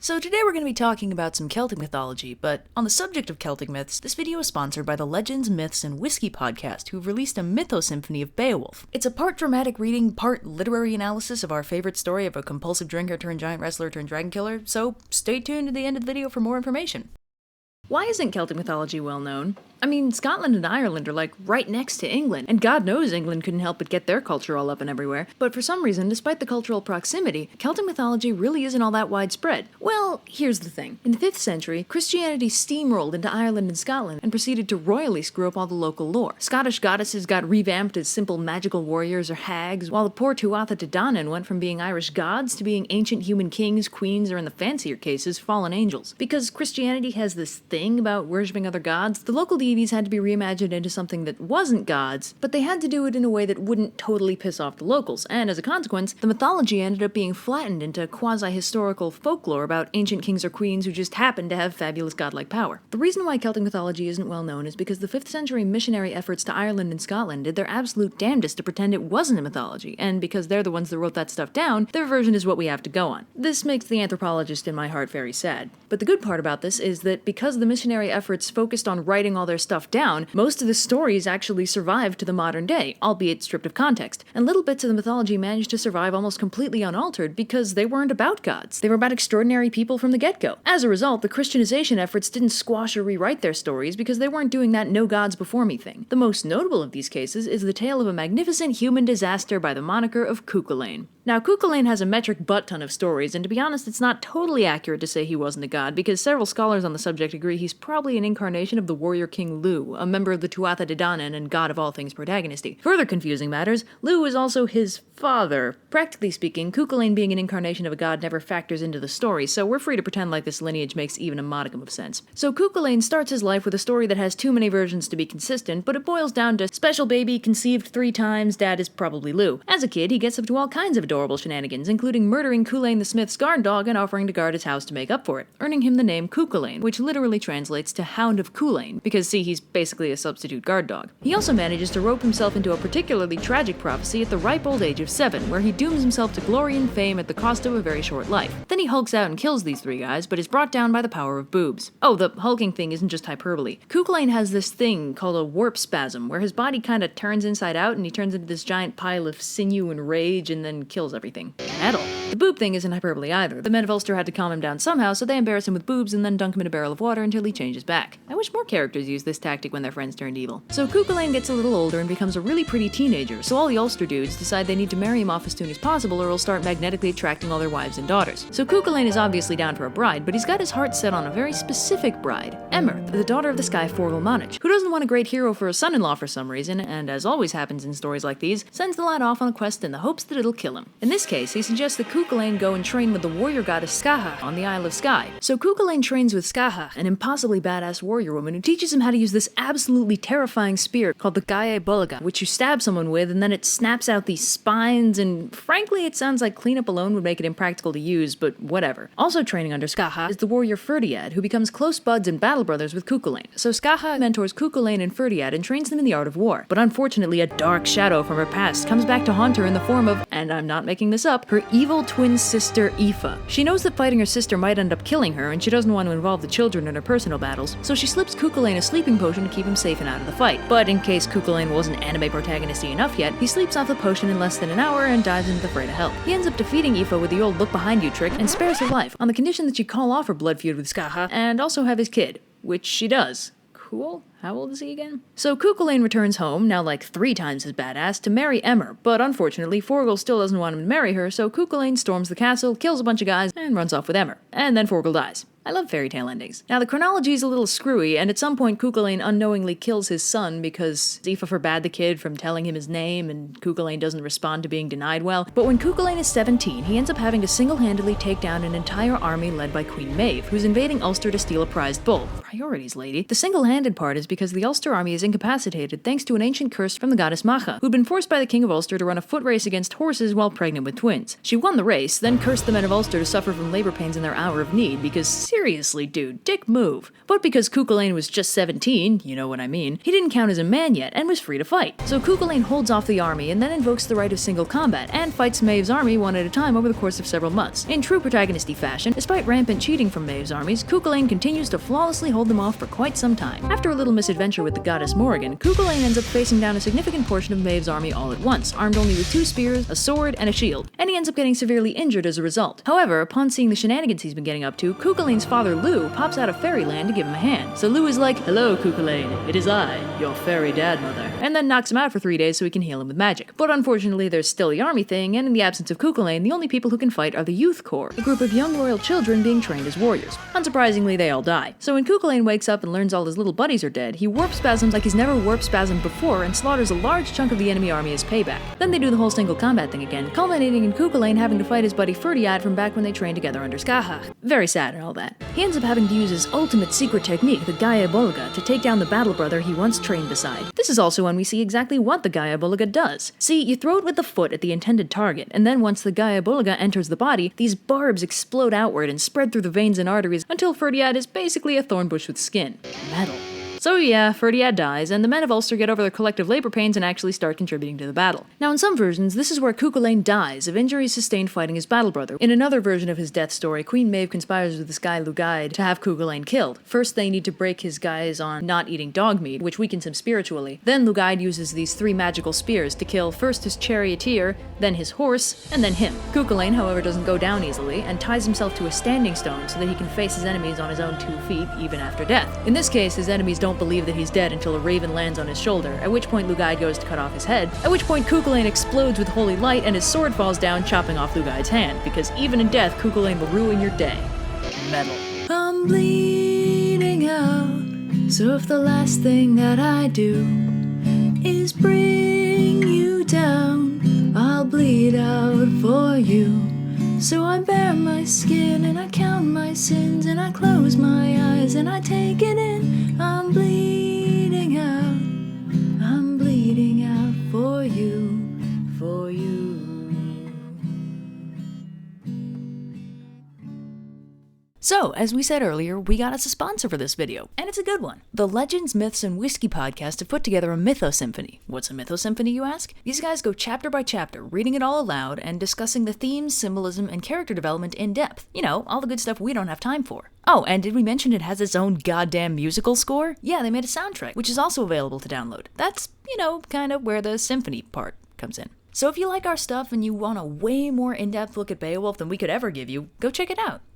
So today we're going to be talking about some Celtic mythology, but on the subject of Celtic myths, this video is sponsored by the Legends, Myths, and Whiskey podcast, who've released a mythosymphony of Beowulf. It's a part dramatic reading, part literary analysis of our favorite story of a compulsive drinker turned giant wrestler turned dragon killer, so stay tuned to the end of the video for more information. Why isn't Celtic mythology well known? I mean, Scotland and Ireland are like right next to England, and God knows England couldn't help but get their culture all up and everywhere, but for some reason, despite the cultural proximity, Celtic mythology really isn't all that widespread. Well, here's the thing. In the 5th century, Christianity steamrolled into Ireland and Scotland and proceeded to royally screw up all the local lore. Scottish goddesses got revamped as simple magical warriors or hags, while the poor Tuatha De Danann went from being Irish gods to being ancient human kings, queens, or in the fancier cases, fallen angels. Because Christianity has this thing about worshipping other gods, the local deities had to be reimagined into something that wasn't gods, but they had to do it in a way that wouldn't totally piss off the locals, and as a consequence, the mythology ended up being flattened into quasi-historical folklore about ancient kings or queens who just happened to have fabulous godlike power. The reason why Celtic mythology isn't well known is because the 5th century missionary efforts to Ireland and Scotland did their absolute damnedest to pretend it wasn't a mythology, and because they're the ones that wrote that stuff down, their version is what we have to go on. This makes the anthropologist in my heart very sad. But the good part about this is that because the missionary efforts focused on writing all their stuff down, most of the stories actually survived to the modern day, albeit stripped of context, and little bits of the mythology managed to survive almost completely unaltered because they weren't about gods. They were about extraordinary people from the get-go. As a result, the Christianization efforts didn't squash or rewrite their stories because they weren't doing that no gods before me thing. The most notable of these cases is the tale of a magnificent human disaster by the moniker of Cu Chulainn. Now, Cu Chulainn has a metric butt-ton of stories, and to be honest, it's not totally accurate to say he wasn't a god, because several scholars on the subject agree he's probably an incarnation of the warrior king Lu, a member of the Tuatha De Danann and god of all things protagonisty. Further confusing matters, Lu is also his father. Practically speaking, Cu Chulainn being an incarnation of a god never factors into the story, so we're free to pretend like this lineage makes even a modicum of sense. So Cu Chulainn starts his life with a story that has too many versions to be consistent, but it boils down to special baby conceived 3 times, dad is probably Lu. As a kid, he gets up to all kinds of adorable shenanigans, including murdering Culainn the Smith's guard dog and offering to guard his house to make up for it, earning him the name Cu Chulainn, which literally translates to Hound of Culainn, because see, he's basically a substitute guard dog. He also manages to rope himself into a particularly tragic prophecy at the ripe old age of 7, where he dooms himself to glory and fame at the cost of a very short life. Then he hulks out and kills these 3 guys, but is brought down by the power of boobs. Oh, the hulking thing isn't just hyperbole. Cu Chulainn has this thing called a warp spasm, where his body kinda turns inside out and he turns into this giant pile of sinew and rage and then kills everything. Metal. The boob thing isn't hyperbole either. The men of Ulster had to calm him down somehow, so they embarrass him with boobs and then dunk him in a barrel of water until he changes back. I wish more characters used this tactic when their friends turned evil. So Cu Chulainn gets a little older and becomes a really pretty teenager, so all the Ulster dudes decide they need to marry him off as soon as possible or he'll start magnetically attracting all their wives and daughters. So Cu Chulainn is obviously down for a bride, but he's got his heart set on a very specific bride, Emer, the daughter of the Sky Forgel Monarch, who doesn't want a great hero for a son-in-law for some reason, and as always happens in stories like these, sends the lad off on a quest in the hopes that it'll kill him. In this case, he suggests that Cu Chulainn go and train with the warrior goddess Skaha on the Isle of Skye. So Cu Chulainn trains with Skaha, an impossibly badass warrior woman who teaches him how to use this absolutely terrifying spear called the Gae Bulaga, which you stab someone with and then it snaps out these spines, and frankly it sounds like cleanup alone would make it impractical to use, but whatever. Also training under Skaha is the warrior Ferdiad, who becomes close buds and battle brothers with Cu Chulainn. So Skaha mentors Cu Chulainn and Ferdiad and trains them in the art of war. But unfortunately, a dark shadow from her past comes back to haunt her in the form of, and I'm not making this up, her evil twin sister Aoife. She knows that fighting her sister might end up killing her, and she doesn't want to involve the children in her personal battles, so she slips Cu Chulainn a sleeping potion to keep him safe and out of the fight. But in case Cu Chulainn wasn't anime protagonisty enough yet, he sleeps off the potion in less than an hour and dives into the fray to help. He ends up defeating Aoife with the old look behind you trick and spares her life, on the condition that she call off her blood feud with Skaha and also have his kid, which she does. Cool. How old is he again? So Cu Chulainn returns home, now like 3 times as badass, to marry Emer, but unfortunately Forgel still doesn't want him to marry her, so Cu Chulainn storms the castle, kills a bunch of guys, and runs off with Emer. And then Forgel dies. I love fairy tale endings. Now the chronology is a little screwy, and at some point Cu Chulainn unknowingly kills his son because Aoife forbade the kid from telling him his name, and Cu Chulainn doesn't respond to being denied well. But when Cu Chulainn is 17, he ends up having to single-handedly take down an entire army led by Queen Maeve, who's invading Ulster to steal a prized bull. Priorities, lady. The single-handed part is because the Ulster army is incapacitated thanks to an ancient curse from the goddess Macha, who'd been forced by the king of Ulster to run a foot race against horses while pregnant with twins. She won the race, then cursed the men of Ulster to suffer from labor pains in their hour of need, because seriously, Seriously, dude, dick move. But because Cu Chulainn was just 17, you know what I mean, he didn't count as a man yet and was free to fight. So Cu Chulainn holds off the army and then invokes the right of single combat and fights Maeve's army one at a time over the course of several months. In true protagonisty fashion, despite rampant cheating from Maeve's armies, Cu Chulainn continues to flawlessly hold them off for quite some time. After a little misadventure with the goddess Morrigan, Cu Chulainn ends up facing down a significant portion of Maeve's army all at once, armed only with 2 spears, a sword, and a shield, and he ends up getting severely injured as a result. However, upon seeing the shenanigans he's been getting up to, Cu Chulainn's father Lugh pops out of fairyland to give him a hand. So Lugh is like, "Hello, Cu Chulainn, it is I, your fairy dad mother," and then knocks him out for 3 days so he can heal him with magic. But unfortunately, there's still the army thing, and in the absence of Cu Chulainn, the only people who can fight are the Youth Corps, a group of young royal children being trained as warriors. Unsurprisingly, they all die. So when Cu Chulainn wakes up and learns all his little buddies are dead, he warp spasms like he's never warp spasmed before and slaughters a large chunk of the enemy army as payback. Then they do the whole single combat thing again, culminating in Cu Chulainn having to fight his buddy Ferdiad from back when they trained together under Skahach. Very sad and all that. He ends up having to use his ultimate secret technique, the Gaia Bolga, to take down the battle brother he once trained beside. This is also when we see exactly what the Gaia Bolga does. See, you throw it with the foot at the intended target, and then once the Gaia Bolga enters the body, these barbs explode outward and spread through the veins and arteries until Ferdiad is basically a thorn bush with skin. Metal. So yeah, Ferdiad dies, and the men of Ulster get over their collective labor pains and actually start contributing to the battle. Now in some versions, this is where Cu Chulainn dies of injuries sustained fighting his battle brother. In another version of his death story, Queen Maeve conspires with this guy Lugaid to have Cu Chulainn killed. First they need to break his guys on not eating dog meat, which weakens him spiritually. Then Lugaid uses these 3 magical spears to kill first his charioteer, then his horse, and then him. Cu Chulainn, however, doesn't go down easily, and ties himself to a standing stone so that he can face his enemies on his own 2 feet, even after death. In this case, his enemies don't believe that he's dead until a raven lands on his shoulder, at which point Lugaid goes to cut off his head, at which point Cu Chulainn explodes with holy light and his sword falls down, chopping off Lugaid's hand, because even in death, Cu Chulainn will ruin your day. Metal. I'm bleeding out, so if the last thing that I do is bring you down, I'll bleed out for you. So I bare my skin and I count my sins and I close my eyes and I take it in. I'm bleeding out for you, for you. So, as we said earlier, we got us a sponsor for this video, and it's a good one. The Legends, Myths, and Whiskey podcast have put together a mythosymphony. What's a mythosymphony, you ask? These guys go chapter by chapter, reading it all aloud, and discussing the themes, symbolism, and character development in depth. You know, all the good stuff we don't have time for. Oh, and did we mention it has its own goddamn musical score? Yeah, they made a soundtrack, which is also available to download. That's, you know, kind of where the symphony part comes in. So if you like our stuff and you want a way more in-depth look at Beowulf than we could ever give you, go check it out.